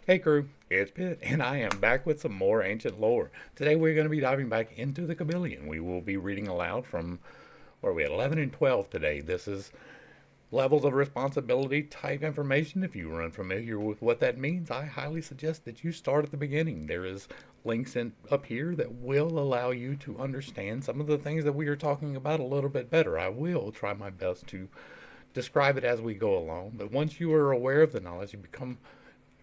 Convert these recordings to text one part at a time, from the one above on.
Hey crew, it's Pitt, and I am back with some more ancient lore. Today we're going to be diving back into the Kybalion. We will be reading aloud from, where are we at, 11 and 12 today. This is levels of responsibility type information. If you are unfamiliar with what that means, I highly suggest that you start at the beginning. There is links up here that will allow you to understand some of the things that we are talking about a little bit better. I will try my best to describe it as we go along, but once you are aware of the knowledge, you become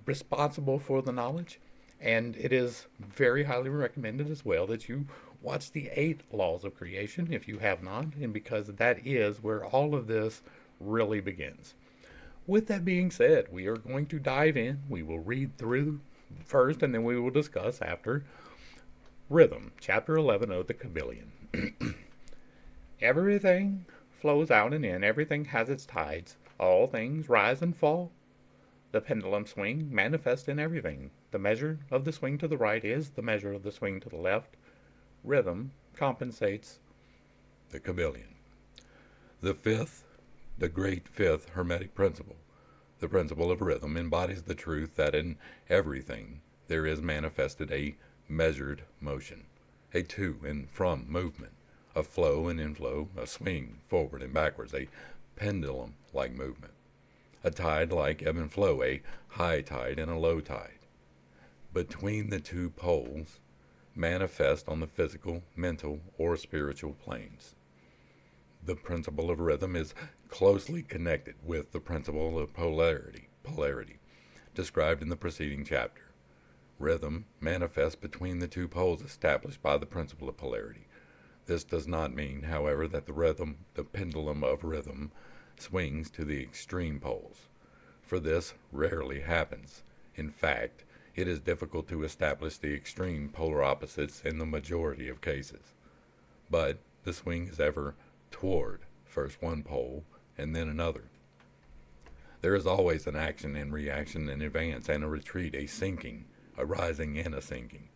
responsible for the knowledge. And it is very highly recommended as well that you watch the 8 laws of creation if you have not, and because that is where all of this really begins. With that being said, we are going to dive in. We will read through first, and then we will discuss after Rhythm, Chapter 11 of the Kybalion. Everything flows out and in, everything has its tides, all things rise and fall. The pendulum swing manifests in everything. The measure of the swing to the right is the measure of the swing to the left. Rhythm compensates the Kybalion. The fifth, the great fifth Hermetic principle, the principle of rhythm, embodies the truth that in everything there is manifested a measured motion, a to and from movement, a flow and inflow, a swing forward and backwards, a pendulum like movement, a tide like ebb and flow, a high tide and a low tide. Between the two poles manifest on the physical, mental, or spiritual planes. The principle of rhythm is closely connected with the principle of polarity, described in the preceding chapter. Rhythm manifests between the two poles established by the principle of polarity. This does not mean, however, that the pendulum of rhythm swings to the extreme poles, for this rarely happens. In fact, it is difficult to establish the extreme polar opposites in the majority of cases. But the swing is ever toward first one pole and then another. There is always an action and reaction, an advance and a retreat, a sinking, a rising and a sinking,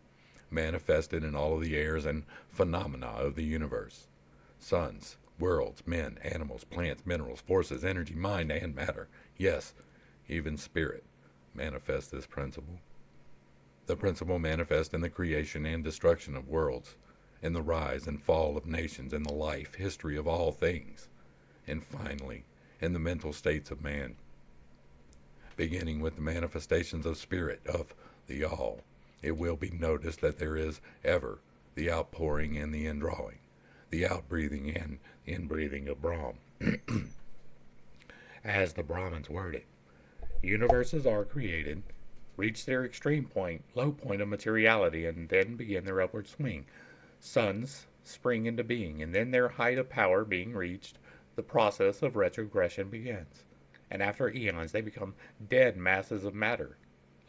manifested in all of the airs and phenomena of the universe. Suns, worlds, men, animals, plants, minerals, forces, energy, mind, and matter. Yes, even spirit manifests this principle. The principle manifests in the creation and destruction of worlds, in the rise and fall of nations, in the life history of all things, and finally, in the mental states of man, beginning with the manifestations of spirit, of the all. It will be noticed that there is ever the outpouring and the indrawing, the outbreathing and inbreathing of Brahm. As the Brahmins word it, universes are created, reach their extreme point, low point of materiality, and then begin their upward swing. Suns spring into being, and then their height of power being reached, the process of retrogression begins. And after eons, they become dead masses of matter,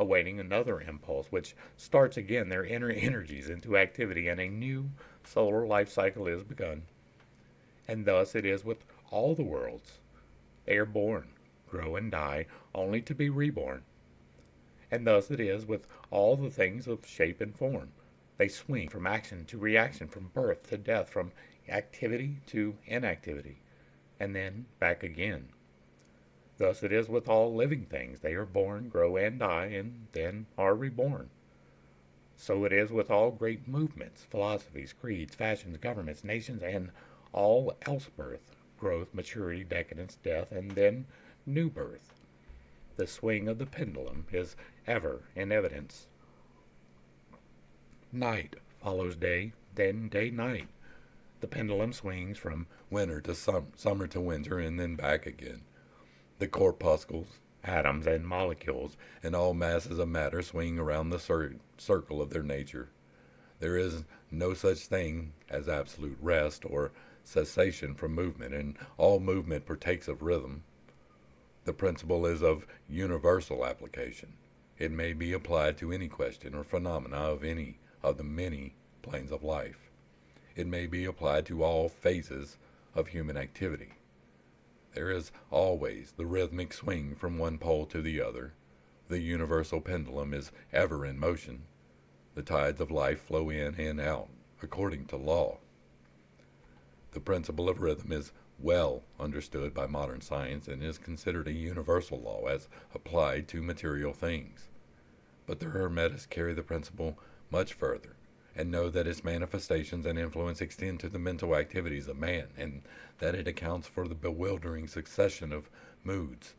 awaiting another impulse, which starts again their inner energies into activity, and a new solar life cycle is begun. And thus it is with all the worlds. They are born, grow, and die, only to be reborn. And thus it is with all the things of shape and form. They swing from action to reaction, from birth to death, from activity to inactivity, and then back again. Thus it is with all living things. They are born, grow, and die, and then are reborn. So it is with all great movements, philosophies, creeds, fashions, governments, nations, and all else birth, growth, maturity, decadence, death, and then new birth. The swing of the pendulum is ever in evidence. Night follows day, then day night. The pendulum swings from winter to summer to winter, and then back again. The corpuscles, atoms, and molecules, and all masses of matter swing around the circle of their nature. There is no such thing as absolute rest or cessation from movement, and all movement partakes of rhythm. The principle is of universal application. It may be applied to any question or phenomena of any of the many planes of life. It may be applied to all phases of human activity. There is always the rhythmic swing from one pole to the other. The universal pendulum is ever in motion. The tides of life flow in and out according to law. The principle of rhythm is well understood by modern science and is considered a universal law as applied to material things. But the Hermetists carry the principle much further and know that its manifestations and influence extend to the mental activities of man, and that it accounts for the bewildering succession of moods,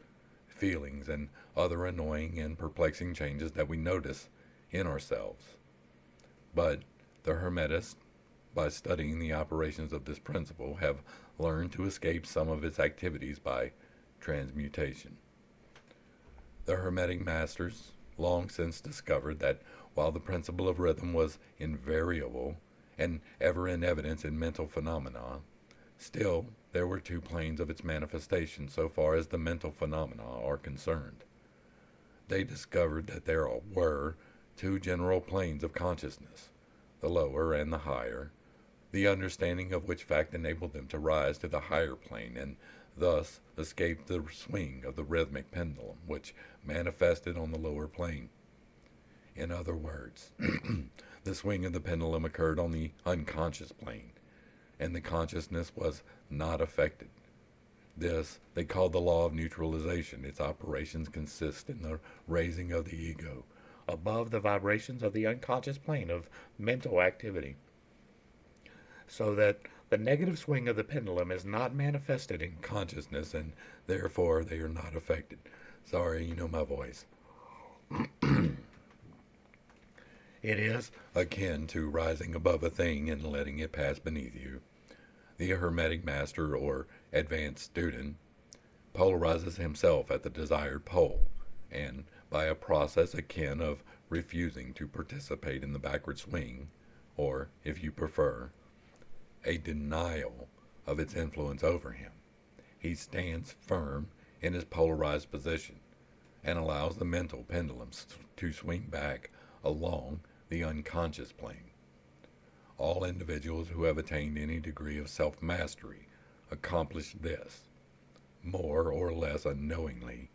feelings, and other annoying and perplexing changes that we notice in ourselves. But the Hermetists, by studying the operations of this principle, have learned to escape some of its activities by transmutation. The Hermetic masters long since discovered that while the principle of rhythm was invariable and ever in evidence in mental phenomena, still there were two planes of its manifestation so far as the mental phenomena are concerned. They discovered that there were two general planes of consciousness, the lower and the higher, the understanding of which fact enabled them to rise to the higher plane and thus escape the swing of the rhythmic pendulum, which manifested on the lower plane. In other words, the swing of the pendulum occurred on the unconscious plane, and the consciousness was not affected. This they called the law of neutralization. Its operations consist in the raising of the ego above the vibrations of the unconscious plane of mental activity, so that the negative swing of the pendulum is not manifested in consciousness, and therefore they are not affected. Sorry, you know my voice. It is akin to rising above a thing and letting it pass beneath you. The Hermetic master or advanced student polarizes himself at the desired pole, and by a process akin of refusing to participate in the backward swing, or, if you prefer, a denial of its influence over him, he stands firm in his polarized position and allows the mental pendulums to swing back along the unconscious plane. All individuals who have attained any degree of self-mastery accomplish this, more or less unknowingly,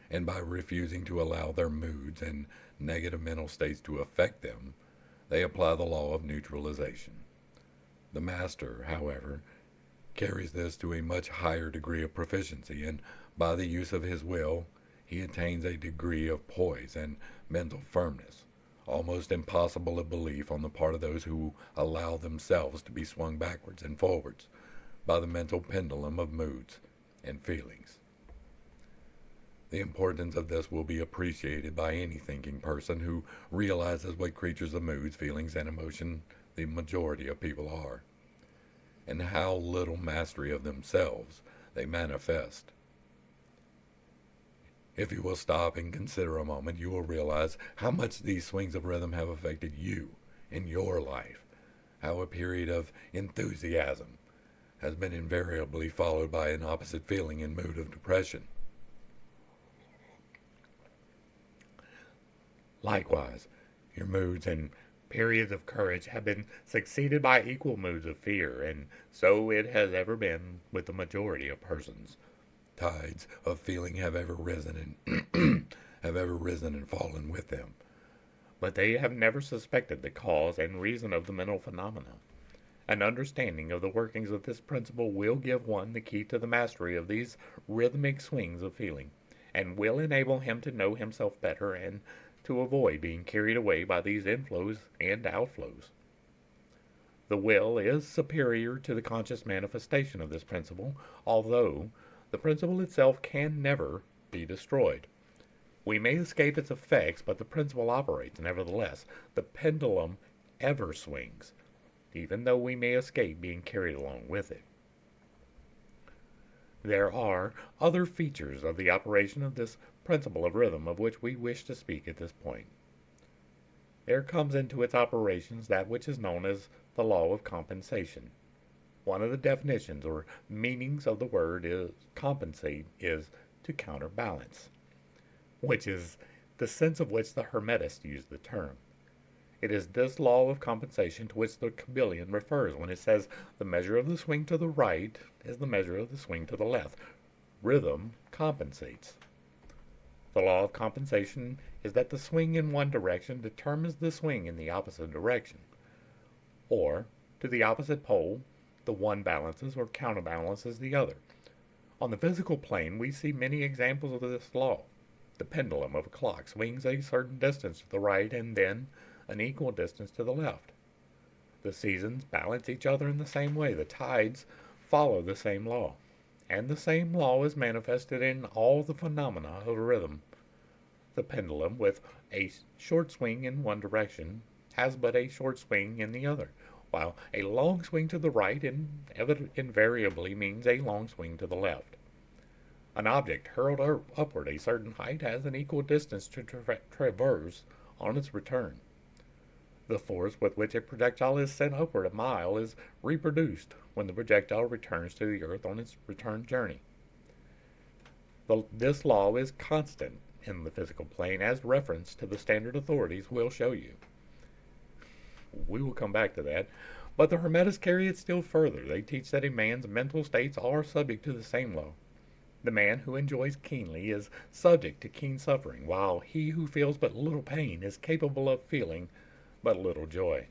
and by refusing to allow their moods and negative mental states to affect them, they apply the law of neutralization. The master, however, carries this to a much higher degree of proficiency, and by the use of his will, he attains a degree of poise and mental firmness, almost impossible of belief on the part of those who allow themselves to be swung backwards and forwards by the mental pendulum of moods and feelings. The importance of this will be appreciated by any thinking person who realizes what creatures of moods, feelings, and emotion the majority of people are, and how little mastery of themselves they manifest. If you will stop and consider a moment, you will realize how much these swings of rhythm have affected you in your life, how a period of enthusiasm has been invariably followed by an opposite feeling and mood of depression. Likewise, your moods and periods of courage have been succeeded by equal moods of fear, and so it has ever been with the majority of persons. Tides of feeling have ever risen and fallen with them, but they have never suspected the cause and reason of the mental phenomena. An understanding of the workings of this principle will give one the key to the mastery of these rhythmic swings of feeling, and will enable him to know himself better and to avoid being carried away by these inflows and outflows. The will is superior to the conscious manifestation of this principle, although the principle itself can never be destroyed. We may escape its effects, but the principle operates nevertheless. The pendulum ever swings, even though we may escape being carried along with it. There are other features of the operation of this principle of rhythm of which we wish to speak at this point. There comes into its operations that which is known as the law of compensation. One of the definitions or meanings of the word is compensate is to counterbalance, which is the sense of which the Hermetists use the term. It is this law of compensation to which the Kybalion refers when it says the measure of the swing to the right is the measure of the swing to the left. Rhythm compensates. The law of compensation is that the swing in one direction determines the swing in the opposite direction. Or, to the opposite pole, the one balances or counterbalances the other. On the physical plane, we see many examples of this law. The pendulum of a clock swings a certain distance to the right and then an equal distance to the left. The seasons balance each other in the same way. The tides follow the same law. And the same law is manifested in all the phenomena of rhythm. The pendulum, with a short swing in one direction, has but a short swing in the other, while a long swing to the right invariably means a long swing to the left. An object hurled upward a certain height has an equal distance to traverse on its return. The force with which a projectile is sent upward a mile is reproduced when the projectile returns to the earth on its return journey. This law is constant in the physical plane, as reference to the standard authorities will show you. We will come back to that. But the Hermetists carry it still further. They teach that a man's mental states are subject to the same law. The man who enjoys keenly is subject to keen suffering, while he who feels but little pain is capable of feeling but little joy.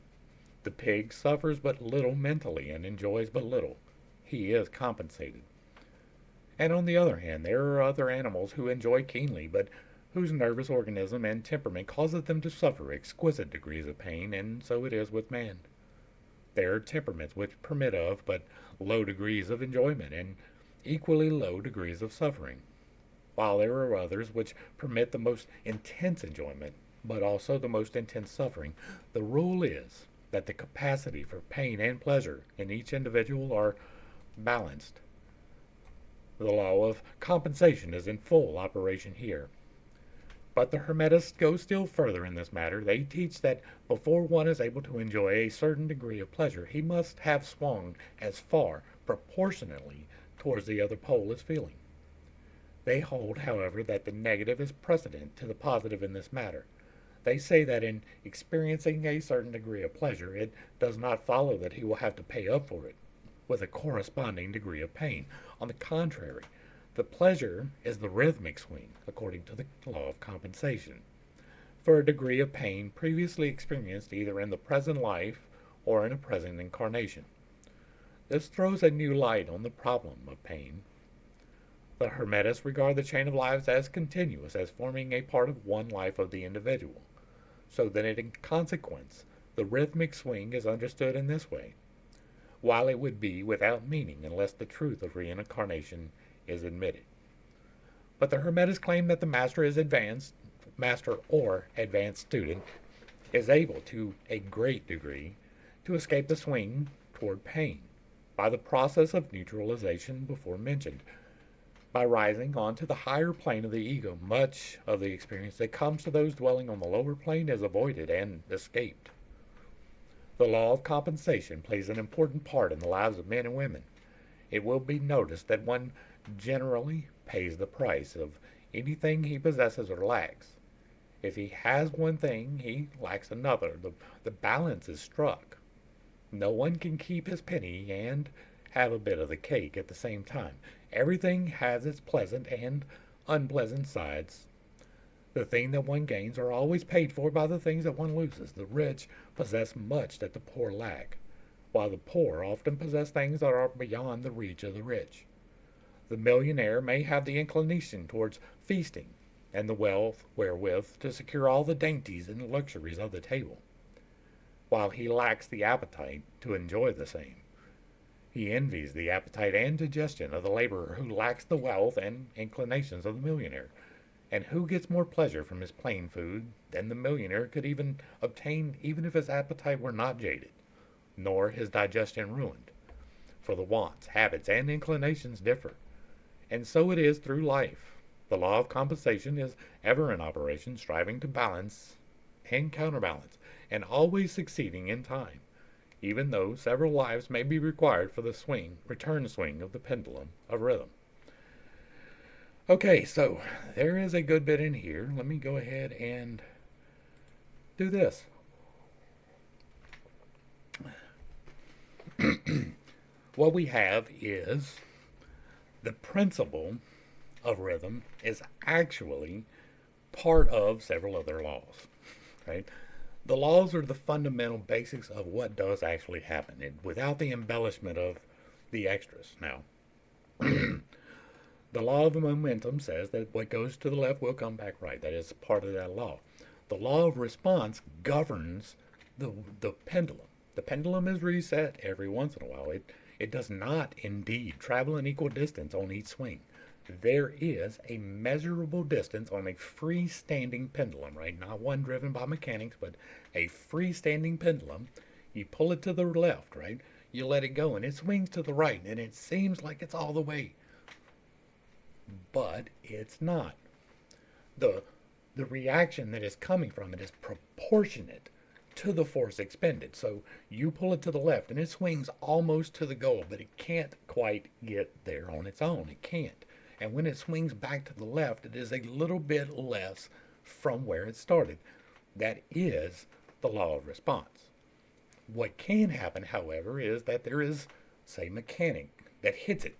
The pig suffers but little mentally and enjoys but little. He is compensated. And on the other hand, there are other animals who enjoy keenly, but whose nervous organism and temperament causes them to suffer exquisite degrees of pain, and so it is with man. There are temperaments which permit of but low degrees of enjoyment, and equally low degrees of suffering, while there are others which permit the most intense enjoyment, but also the most intense suffering. The rule is that the capacity for pain and pleasure in each individual are balanced. The law of compensation is in full operation here. But the Hermetists go still further in this matter. They teach that before one is able to enjoy a certain degree of pleasure, he must have swung as far, proportionately, towards the other pole as feeling. They hold, however, that the negative is precedent to the positive in this matter. They say that in experiencing a certain degree of pleasure, it does not follow that he will have to pay up for it with a corresponding degree of pain. On the contrary, the pleasure is the rhythmic swing, according to the law of compensation, for a degree of pain previously experienced either in the present life or in a present incarnation. This throws a new light on the problem of pain. The Hermetists regard the chain of lives as continuous, as forming a part of one life of the individual, so that in consequence the rhythmic swing is understood in this way, while it would be without meaning unless the truth of reincarnation is admitted. But the Hermetists claim that the master or advanced student is able to a great degree to escape the swing toward pain by the process of neutralization before mentioned. By rising onto the higher plane of the ego, much of the experience that comes to those dwelling on the lower plane is avoided and escaped. The law of compensation plays an important part in the lives of men and women. It will be noticed that one generally pays the price of anything he possesses or lacks. If he has one thing, he lacks another. The balance is struck. No one can keep his penny and have a bit of the cake at the same time. Everything has its pleasant and unpleasant sides. The things that one gains are always paid for by the things that one loses. The rich possess much that the poor lack, while the poor often possess things that are beyond the reach of the rich. The millionaire may have the inclination towards feasting, and the wealth wherewith to secure all the dainties and luxuries of the table, while he lacks the appetite to enjoy the same. He envies the appetite and digestion of the laborer who lacks the wealth and inclinations of the millionaire. And who gets more pleasure from his plain food than the millionaire could even obtain, even if his appetite were not jaded, nor his digestion ruined? For the wants, habits, and inclinations differ. And so it is through life. The law of compensation is ever in operation, striving to balance and counterbalance, and always succeeding in time, even though several lives may be required for the return swing of the pendulum of rhythm. Okay, so there is a good bit in here. Let me go ahead and do this. What we have is the principle of rhythm is actually part of several other laws, right? The laws are the fundamental basics of what does actually happen, without the embellishment of the extras. Now, The law of momentum says that what goes to the left will come back right. That is part of that law. The law of response governs the pendulum. The pendulum is reset every once in a while. It does not indeed travel an equal distance on each swing. There is a measurable distance on a freestanding pendulum, right? Not one driven by mechanics, but a freestanding pendulum. You pull it to the left, right? You let it go, and it swings to the right, and it seems like it's all the way, but it's not. The the reaction that is coming from it is proportionate to the force expended. So you pull it to the left and it swings almost to the goal, but it can't quite get there on its own. It can't. And when it swings back to the left, it is a little bit less from where it started. That is the law of response. What can happen, however, is that there is, say, mechanic that hits it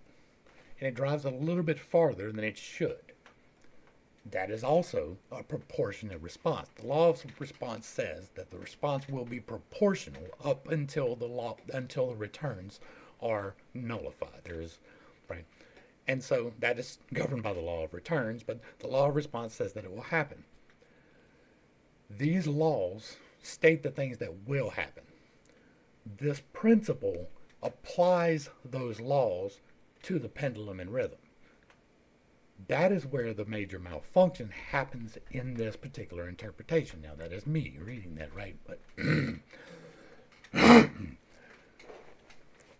and it drives a little bit farther than it should. That is also a proportionate response. The law of response says that the response will be proportional up until the returns are nullified. Right, and so that is governed by the law of returns, but the law of response says that it will happen. These laws state the things that will happen. This principle applies those laws to the pendulum and rhythm. That is where the major malfunction happens in this particular interpretation. Now, that is me reading that right, but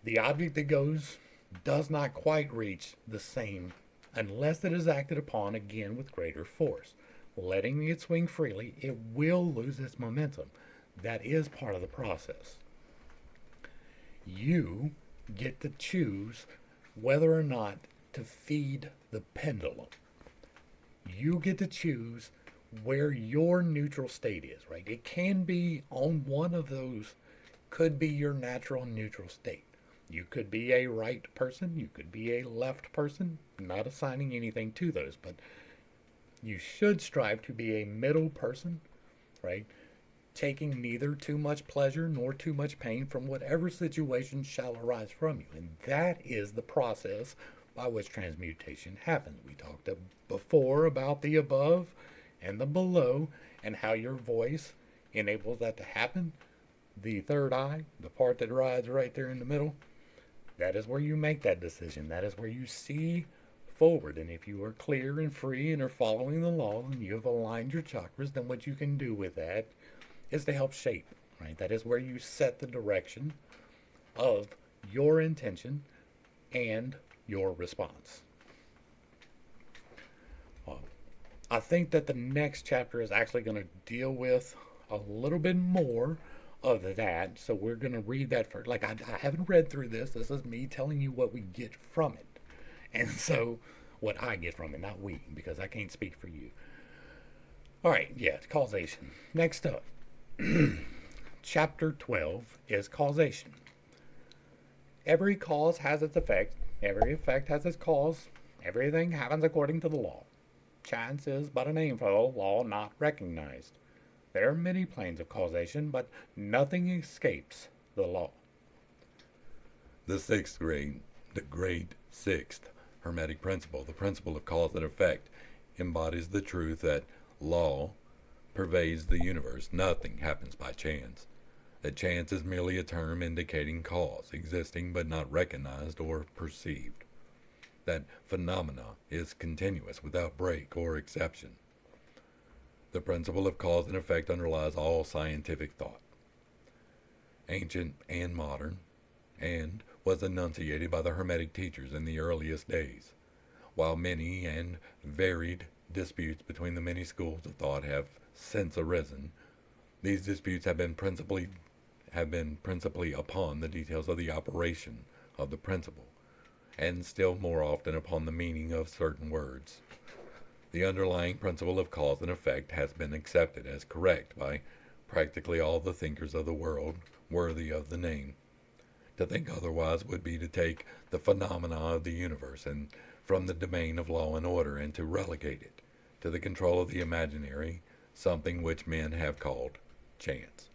the object that goes does not quite reach the same unless it is acted upon again with greater force. Letting it swing freely, it will lose its momentum. That is part of the process. You get to choose whether or not to feed the pendulum. You get to choose where your neutral state is, right? It can be on one of those, could be your natural neutral state. You could be a right person, you could be a left person, not assigning anything to those, but you should strive to be a middle person, right? Taking neither too much pleasure nor too much pain from whatever situation shall arise from you. And that is the process by which transmutation happens. We talked before about the above and the below and how your voice enables that to happen. The third eye, the part that rides right there in the middle, that is where you make that decision. That is where you see forward. And if you are clear and free and are following the law and you have aligned your chakras, then what you can do with that is to help shape, right? That is where you set the direction of your intention and your response. I think that the next chapter is actually going to deal with a little bit more of that. So we're going to read that first. Like, I haven't read through this. This is me telling you what we get from it. And so what I get from it, not we, because I can't speak for you. All right, yeah, causation. Next up, chapter 12 is causation. Every cause has its effect. Every effect has its cause. Everything happens according to the law. Chance is but a name for the law not recognized. There are many planes of causation, but nothing escapes the law. The sixth grade, the grade sixth Hermetic principle, the principle of cause and effect, embodies the truth that law pervades the universe. Nothing happens by chance. That chance is merely a term indicating cause, existing but not recognized or perceived. That phenomena is continuous without break or exception. The principle of cause and effect underlies all scientific thought, ancient and modern, and was enunciated by the Hermetic teachers in the earliest days. While many and varied disputes between the many schools of thought have since arisen, these disputes have been principally upon the details of the operation of the principle, and still more often upon the meaning of certain words. The underlying principle of cause and effect has been accepted as correct by practically all the thinkers of the world worthy of the name. To think otherwise would be to take the phenomena of the universe and from the domain of law and order and to relegate it to the control of the imaginary, something which men have called chance.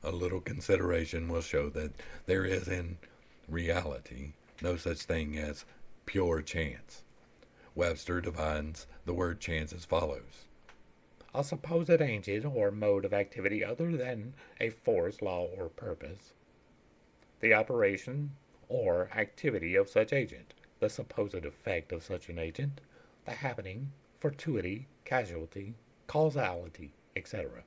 A little consideration will show that there is in reality no such thing as pure chance. Webster defines the word chance as follows: A supposed agent or mode of activity other than a force, law, or purpose. The operation or activity of such agent, the supposed effect of such an agent, the happening, fortuity, casualty, causality, etc.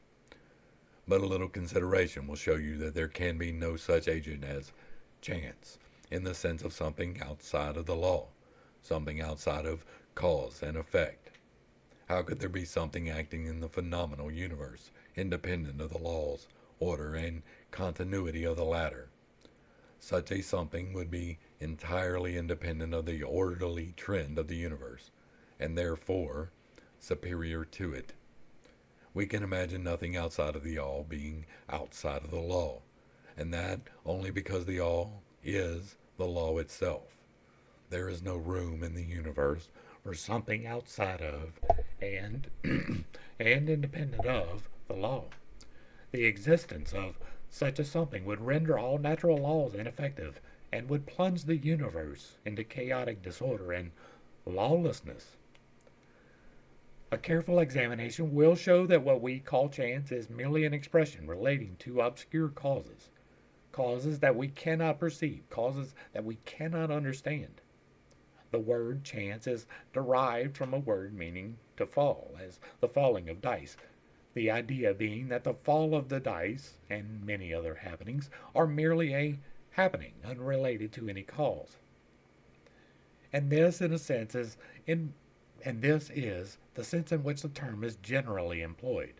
But a little consideration will show you that there can be no such agent as chance, in the sense of something outside of the law, something outside of cause and effect. How could there be something acting in the phenomenal universe, independent of the laws, order, and continuity of the latter? Such a something would be entirely independent of the orderly trend of the universe, and therefore superior to it. We can imagine nothing outside of the all being outside of the law, and that only because the all is the law itself. There is no room in the universe for something outside of and and independent of the law. The existence of such a something would render all natural laws ineffective and would plunge the universe into chaotic disorder and lawlessness. A careful examination will show that what we call chance is merely an expression relating to obscure causes, causes that we cannot perceive, causes that we cannot understand. The word chance is derived from a word meaning to fall, as the falling of dice, the idea being that the fall of the dice and many other happenings are merely a happening unrelated to any cause. And this, in a sense, is in and this is the sense in which the term is generally employed.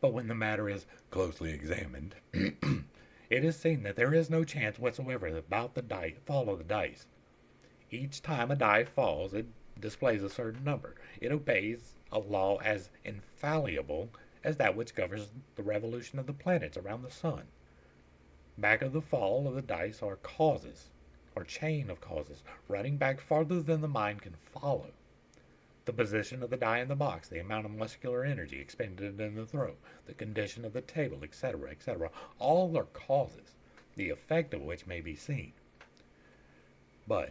But when the matter is closely examined, it is seen that there is no chance whatsoever about the fall of the dice. Each time a die falls, it displays a certain number. It obeys a law as infallible as that which governs the revolution of the planets around the sun. Back of the fall of the dice are causes, or chain of causes, running back farther than the mind can follow. The position of the die in the box, the amount of muscular energy expended in the throw, the condition of the table, etc., etc., all are causes, the effect of which may be seen. But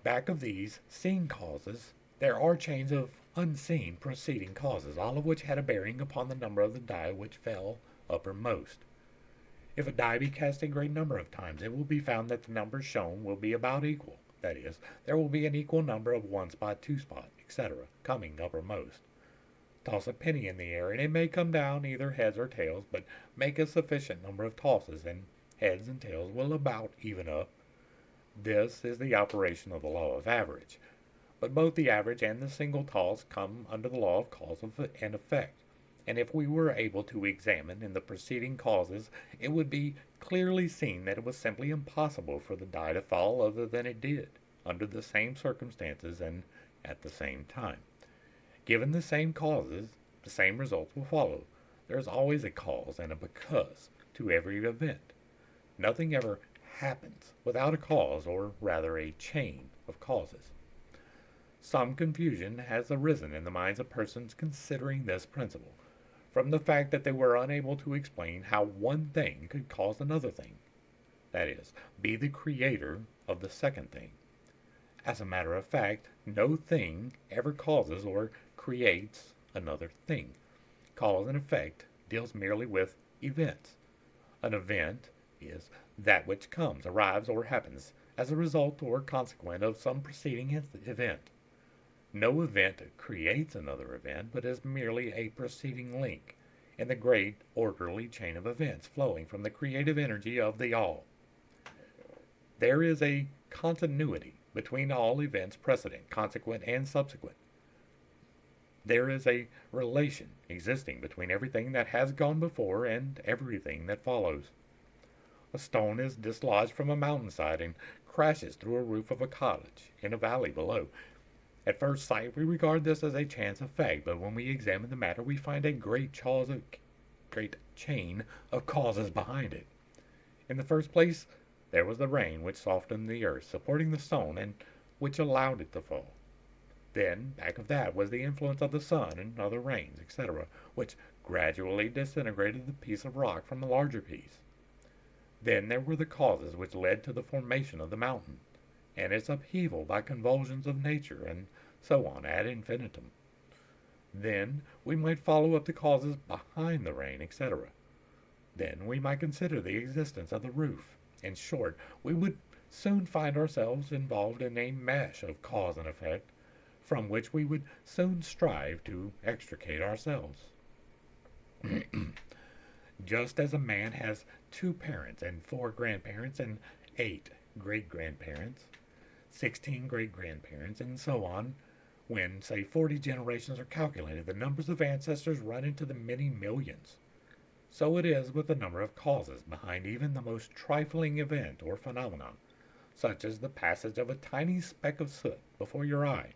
back of these seen causes, there are chains of unseen preceding causes, all of which had a bearing upon the number of the die which fell uppermost. If a die be cast a great number of times, it will be found that the numbers shown will be about equal. That is, there will be an equal number of one spot, two spot, etc., coming uppermost. Toss a penny in the air, and it may come down either heads or tails, but make a sufficient number of tosses, and heads and tails will about even up. This is the operation of the law of average. But both the average and the single toss come under the law of cause and effect. And if we were able to examine in the preceding causes, it would be clearly seen that it was simply impossible for the die to fall other than it did, under the same circumstances and at the same time. Given the same causes, the same results will follow. There is always a cause and a because to every event. Nothing ever happens without a cause, or rather a chain of causes. Some confusion has arisen in the minds of persons considering this principle, from the fact that they were unable to explain how one thing could cause another thing, that is, be the creator of the second thing. As a matter of fact, no thing ever causes or creates another thing. Cause and effect deals merely with events. An event is that which comes, arrives, or happens as a result or consequent of some preceding event. No event creates another event, but is merely a preceding link in the great orderly chain of events flowing from the creative energy of the all. There is a continuity between all events precedent, consequent, and subsequent. There is a relation existing between everything that has gone before and everything that follows. A stone is dislodged from a mountainside and crashes through a roof of a cottage in a valley below. At first sight, we regard this as a chance effect, but when we examine the matter, we find a great chain of causes behind it. In the first place, there was the rain which softened the earth, supporting the stone, and which allowed it to fall. Then, back of that was the influence of the sun and other rains, etc., which gradually disintegrated the piece of rock from the larger piece. Then there were the causes which led to the formation of the mountain, and its upheaval by convulsions of nature, and so on ad infinitum. Then we might follow up the causes behind the rain, etc. Then we might consider the existence of the roof. In short, we would soon find ourselves involved in a mesh of cause and effect, from which we would soon strive to extricate ourselves. Just as a man has 2 parents and 4 grandparents and 8 great-grandparents, 16 great-grandparents, and so on, when, say, 40 generations are calculated, the numbers of ancestors run into the many millions. So it is with the number of causes behind even the most trifling event or phenomenon, such as the passage of a tiny speck of soot before your eye.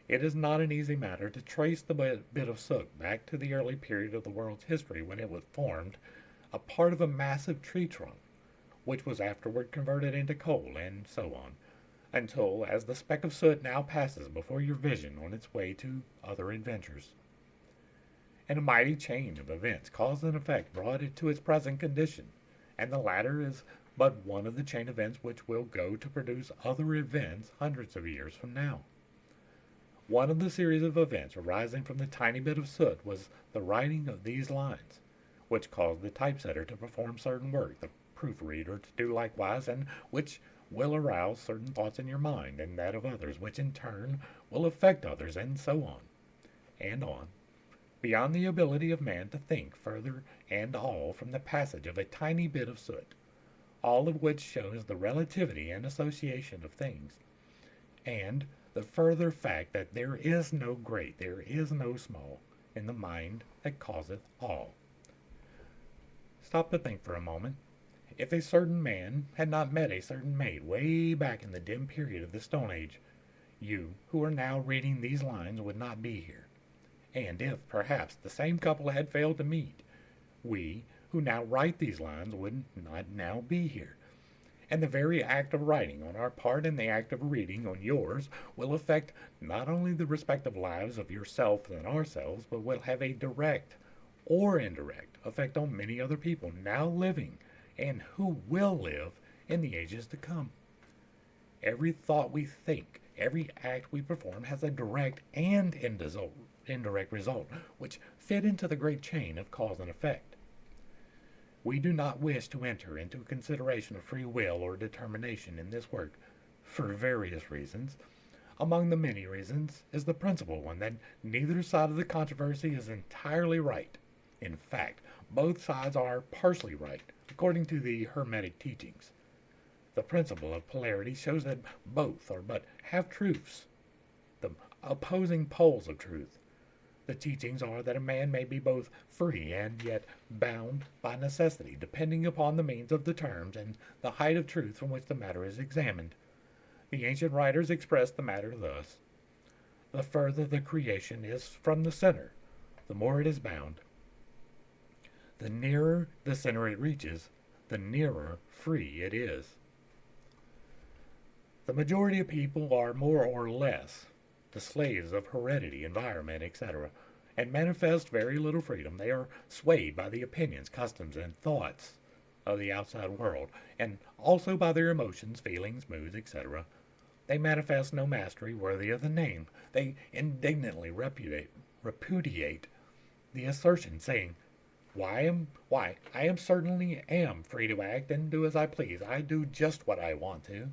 It is not an easy matter to trace the bit of soot back to the early period of the world's history when it was formed a part of a massive tree trunk, which was afterward converted into coal, and so on, until, as the speck of soot now passes before your vision on its way to other adventures. And a mighty chain of events, cause and effect, brought it to its present condition, and the latter is but one of the chain events which will go to produce other events hundreds of years from now. One of the series of events arising from the tiny bit of soot was the writing of these lines, which caused the typesetter to perform certain work, the proofreader to do likewise, and which will arouse certain thoughts in your mind and that of others, which in turn will affect others, and so on, and on, beyond the ability of man to think further, and all from the passage of a tiny bit of soot, all of which shows the relativity and association of things, and the further fact that there is no great, there is no small, in the mind that causeth all. Stop to think for a moment. If a certain man had not met a certain maid way back in the dim period of the Stone Age, you, who are now reading these lines, would not be here. And if, perhaps, the same couple had failed to meet, we, who now write these lines, would not now be here. And the very act of writing on our part and the act of reading on yours will affect not only the respective lives of yourself and ourselves, but will have a direct or indirect effect on many other people now living and who will live in the ages to come. Every thought we think, every act we perform has a direct and indirect result, which fit into the great chain of cause and effect. We do not wish to enter into a consideration of free will or determination in this work, for various reasons. Among the many reasons is the principal one that neither side of the controversy is entirely right. In fact, both sides are partially right, according to the Hermetic teachings. The principle of polarity shows that both are but half-truths, the opposing poles of truth. The teachings are that a man may be both free and yet bound by necessity, depending upon the means of the terms and the height of truth from which the matter is examined. The ancient writers express the matter thus: the further the creation is from the center, the more it is bound. The nearer the center it reaches, the nearer free it is. The majority of people are more or less the slaves of heredity, environment, etc., and manifest very little freedom. They are swayed by the opinions, customs, and thoughts of the outside world, and also by their emotions, feelings, moods, etc. They manifest no mastery worthy of the name. They indignantly repudiate the assertion, saying, I am certainly free to act and do as I please. I do just what I want to.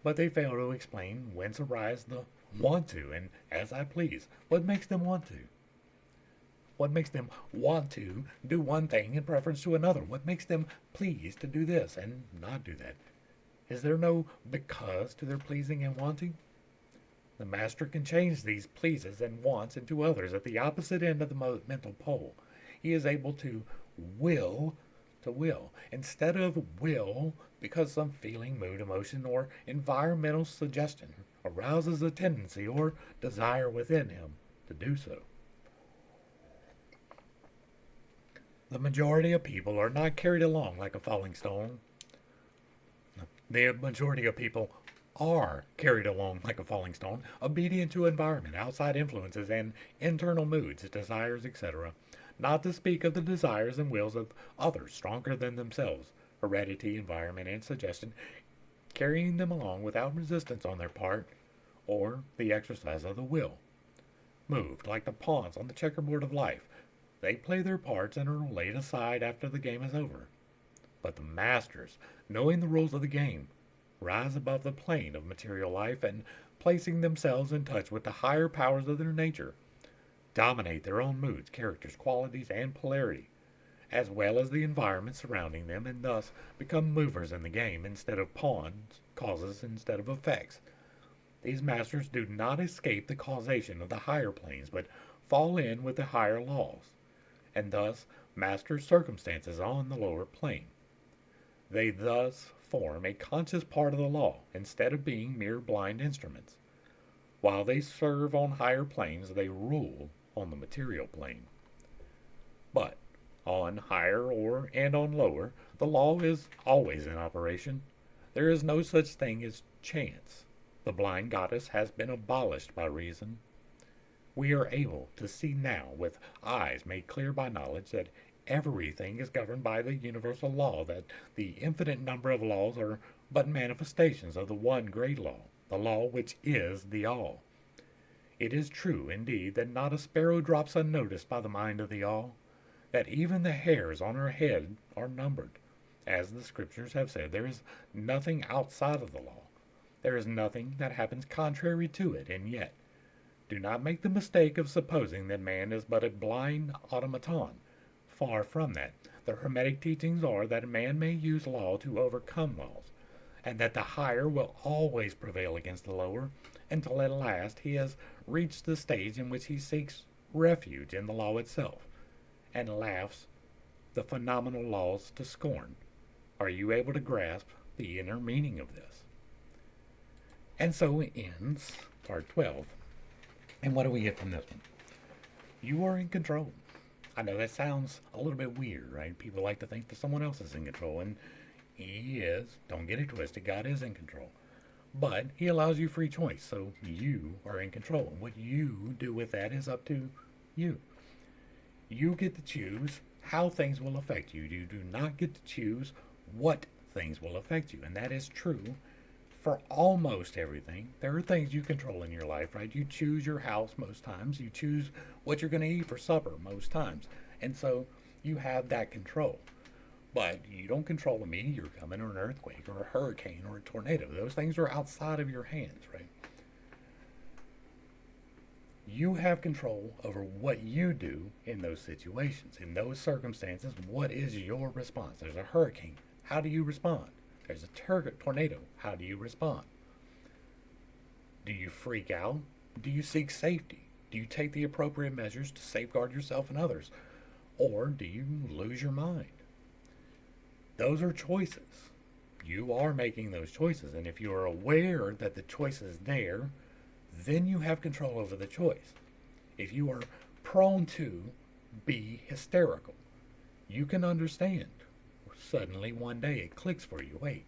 But they fail to explain whence arise the want to and as I please. What makes them want to? What makes them want to do one thing in preference to another? What makes them please to do this and not do that? Is there no because to their pleasing and wanting? The master can change these pleases and wants into others at the opposite end of the mental pole. He is able to will, instead of will because some feeling, mood, emotion, or environmental suggestion arouses a tendency or desire within him to do so. The majority of people are not carried along like a falling stone. The majority of people are carried along like a falling stone, obedient to environment, outside influences, and internal moods, desires, etc. Not to speak of the desires and wills of others stronger than themselves, heredity, environment, and suggestion, carrying them along without resistance on their part or the exercise of the will. Moved like the pawns on the checkerboard of life, they play their parts and are laid aside after the game is over. But the masters, knowing the rules of the game, rise above the plane of material life and, placing themselves in touch with the higher powers of their nature, dominate their own moods, characters, qualities, and polarity, as well as the environment surrounding them, and thus become movers in the game instead of pawns, causes instead of effects. These masters do not escape the causation of the higher planes, but fall in with the higher laws, and thus master circumstances on the lower plane. They thus form a conscious part of the law, instead of being mere blind instruments. While they serve on higher planes, they rule on the material plane. But on higher and on lower, the law is always in operation. There is no such thing as chance. The blind goddess has been abolished by reason. We are able to see now, with eyes made clear by knowledge, that everything is governed by the universal law, that the infinite number of laws are but manifestations of the one great law, the law which is the all. It is true, indeed, that not a sparrow drops unnoticed by the mind of the all, that even the hairs on our head are numbered. As the Scriptures have said, there is nothing outside of the law. There is nothing that happens contrary to it, and yet do not make the mistake of supposing that man is but a blind automaton. Far from that. The Hermetic teachings are that man may use law to overcome laws, and that the higher will always prevail against the lower, until at last he has reached the stage in which he seeks refuge in the law itself, and laughs the phenomenal laws to scorn. Are you able to grasp the inner meaning of this? And so ends part 12. And what do we get from this one? You are in control. I know that sounds a little bit weird, right? People like to think that someone else is in control, and he is. Don't get it twisted. God is in control. But he allows you free choice, so you are in control. And what you do with that is up to you. You get to choose how things will affect you. You do not get to choose what things will affect you. And that is true for almost everything. There are things you control in your life, right? You choose your house most times. You choose what you're going to eat for supper most times. And so you have that control. But you don't control a meteor coming, or an earthquake, or a hurricane, or a tornado. Those things are outside of your hands, right? You have control over what you do in those situations. In those circumstances, what is your response? There's a hurricane. How do you respond? There's a tornado. How do you respond? Do you freak out? Do you seek safety? Do you take the appropriate measures to safeguard yourself and others? Or do you lose your mind? Those are choices. You are making those choices. And if you are aware that the choice is there, then you have control over the choice. If you are prone to be hysterical, you can understand. Suddenly one day it clicks for you. Wait,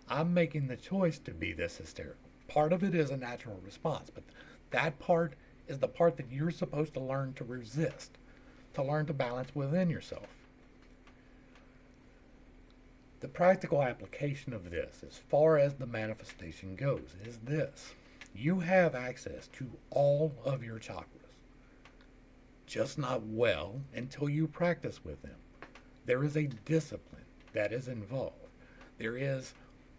I'm making the choice to be this hysterical. Part of it is a natural response, but that part is the part that you're supposed to learn to resist, to learn to balance within yourself. The practical application of this, as far as the manifestation goes, is this. You have access to all of your chakras, just not well until you practice with them. There is a discipline that is involved. There is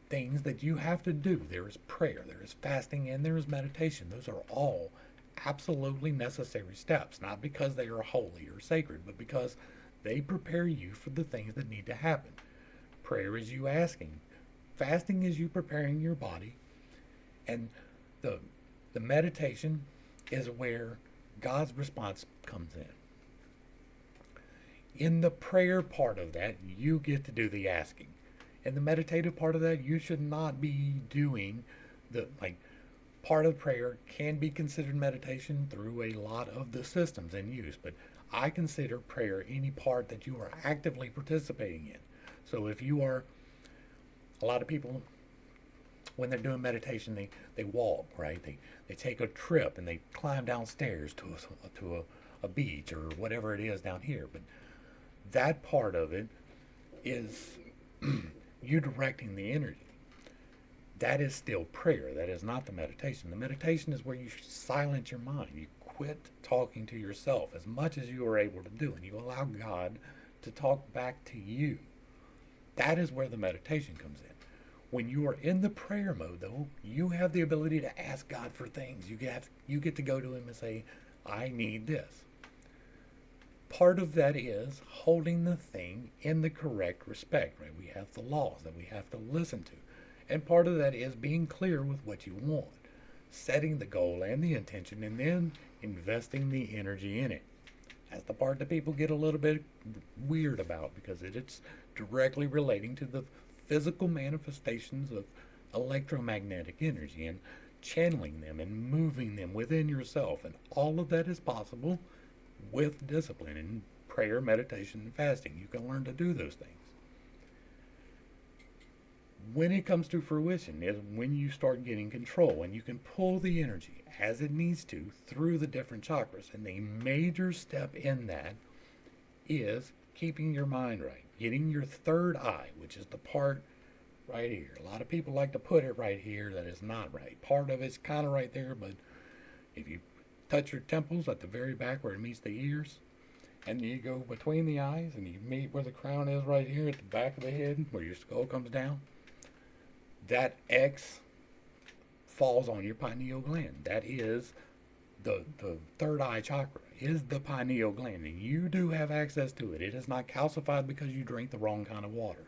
things that you have to do. There is prayer, there is fasting, and there is meditation. Those are all absolutely necessary steps, not because they are holy or sacred, but because they prepare you for the things that need to happen. Prayer is you asking. Fasting is you preparing your body. And the meditation is where God's response comes in. In the prayer part of that, you get to do the asking. In the meditative part of that, you should not be doing part of prayer can be considered meditation through a lot of the systems in use, but I consider prayer any part that you are actively participating in. So if you are, a lot of people when they're doing meditation, they walk, right? They take a trip and they climb downstairs to a beach or whatever it is down here. But that part of it is you directing the energy. That is still prayer. That is not the meditation. The meditation is where you silence your mind. You quit talking to yourself as much as you are able to do, and you allow God to talk back to you. That is where the meditation comes in. When you are in the prayer mode, though, you have the ability to ask God for things. You get to go to Him and say, I need this. Part of that is holding the thing in the correct respect, right? We have the laws that we have to listen to. And part of that is being clear with what you want, setting the goal and the intention, and then investing the energy in it. That's the part that people get a little bit weird about, because it's directly relating to the physical manifestations of electromagnetic energy and channeling them and moving them within yourself. And all of that is possible with discipline and prayer, meditation, and fasting. You can learn to do those things. When it comes to fruition is when you start getting control and you can pull the energy as it needs to through the different chakras. And the major step in that is keeping your mind right, getting your third eye, which is the part right here. A lot of people like to put it right here. That is not right. Part of it's kind of right there, but if you touch your temples at the very back where it meets the ears, and you go between the eyes and you meet where the crown is right here at the back of the head where your skull comes down, that X falls on your pineal gland. That is the third eye chakra, is the pineal gland, and you do have access to it. It is not calcified because you drink the wrong kind of water.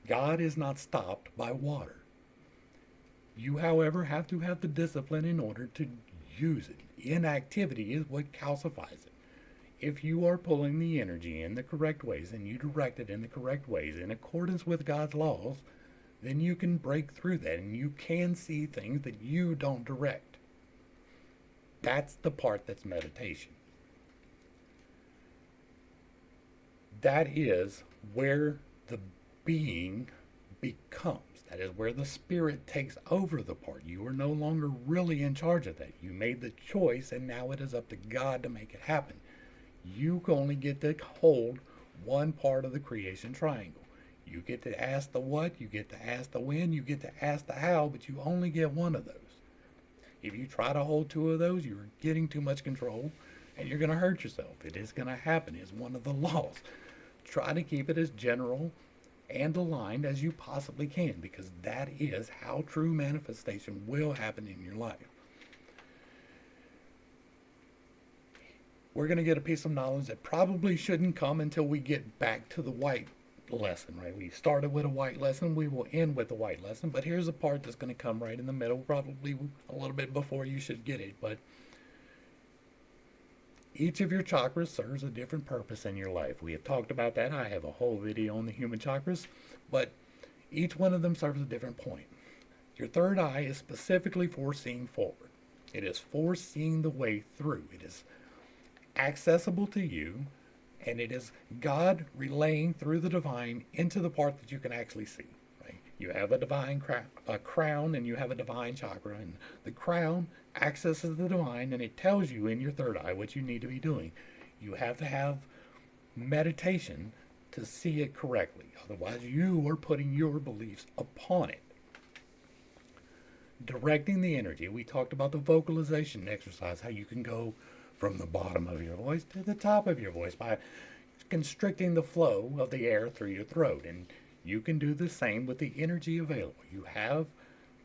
God is not stopped by water. You, however, have to have the discipline in order to use it. Inactivity is what calcifies it. If you are pulling the energy in the correct ways and you direct it in the correct ways in accordance with God's laws, then you can break through that and you can see things that you don't direct. That's the part that's meditation. That is where the being becomes. That is where the spirit takes over the part. You are no longer really in charge of that. You made the choice and now it is up to God to make it happen. You only get to hold one part of the creation triangle. You get to ask the what, you get to ask the when, you get to ask the how, but you only get one of those. If you try to hold two of those, you're getting too much control and you're going to hurt yourself. It is going to happen. It's one of the laws. Try to keep it as general and aligned as you possibly can, because that is how true manifestation will happen in your life. We're going to get a piece of knowledge that probably shouldn't come until we get back to the white lesson, right? We started with a white lesson, we will end with a white lesson, but here's a part that's going to come right in the middle, probably a little bit before you should get it. But each of your chakras serves a different purpose in your life. We have talked about that. I have a whole video on the human chakras, but each one of them serves a different point. Your third eye is specifically for seeing forward. It is for seeing the way through. It is accessible to you, and it is God relaying through the divine into the part that you can actually see. Right? You have a divine crown, and you have a divine chakra, and the crown accesses the divine, and it tells you in your third eye what you need to be doing. You have to have meditation to see it correctly. Otherwise, you are putting your beliefs upon it. Directing the energy. We talked about the vocalization exercise, how you can go from the bottom of your voice to the top of your voice by constricting the flow of the air through your throat. And you can do the same with the energy available. You have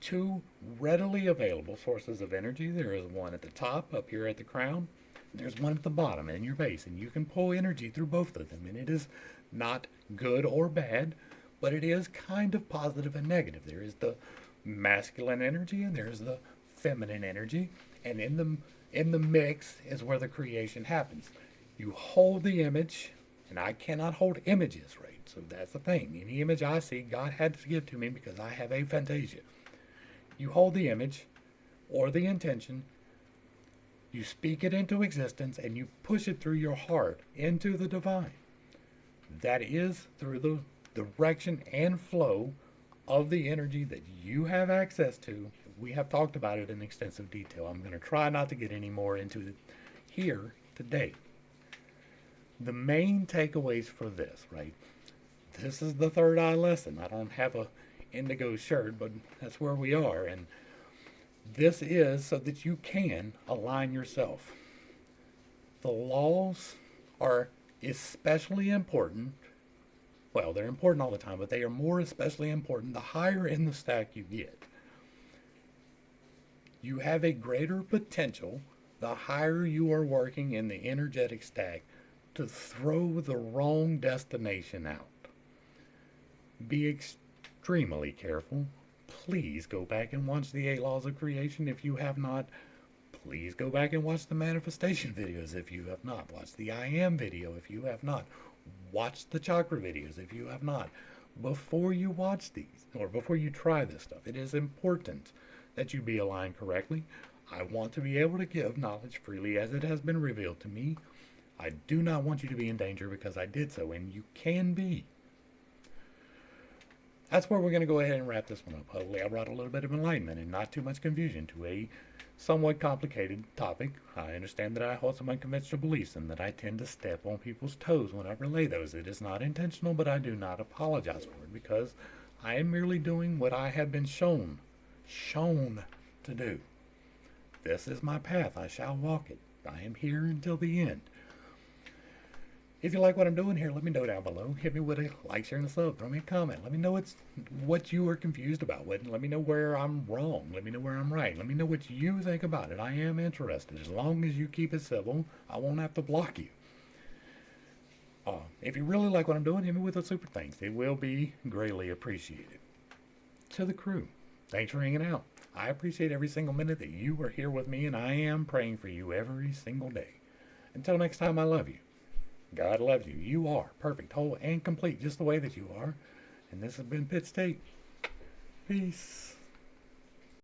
two readily available sources of energy. There is one at the top, up here at the crown. There's one at the bottom in your base. And you can pull energy through both of them. And it is not good or bad, but it is kind of positive and negative. There is the masculine energy and there's the feminine energy. And in the mix is where the creation happens. You hold the image, and I cannot hold images, right? So that's the thing. Any image I see, God had to give to me because I have aphantasia. You hold the image or the intention, you speak it into existence, and you push it through your heart into the divine. That is through the direction and flow of the energy that you have access to. We have talked about it in extensive detail. I'm going to try not to get any more into it here today. The main takeaways for this, right? This is the third eye lesson. I don't have a indigo shirt, but that's where we are. And this is so that you can align yourself. The laws are especially important. Well, they're important all the time, but they are more especially important the higher in the stack you get. You have a greater potential the higher you are working in the energetic stack to throw the wrong destination out. Be extremely careful. Please go back and watch the 8 Laws of Creation if you have not. Please go back and watch the manifestation videos if you have not. Watch the I Am video if you have not. Watch the chakra videos if you have not. Before you watch these, or before you try this stuff, it is important that you be aligned correctly. I want to be able to give knowledge freely as it has been revealed to me. I do not want you to be in danger because I did so, and you can be. That's where we're going to go ahead and wrap this one up. Hopefully I brought a little bit of enlightenment and not too much confusion to a somewhat complicated topic. I understand that I hold some unconventional beliefs and that I tend to step on people's toes when I relay those. It is not intentional, but I do not apologize for it because I am merely doing what I have been shown to do. This is my path. I shall walk it. I am here until the end. If you like what I'm doing here, let me know down below. Hit me with a like, share, and a sub. Throw me a comment. Let me know what you are confused about. Let me know where I'm wrong. Let me know where I'm right. Let me know what you think about it. I am interested. As long as you keep it civil, I won't have to block you. If you really like what I'm doing, hit me with a super thanks. It will be greatly appreciated. To the crew, thanks for hanging out. I appreciate every single minute that you are here with me, and I am praying for you every single day. Until next time, I love you. God loves you. You are perfect, whole, and complete just the way that you are. And this has been Pitt State. Peace.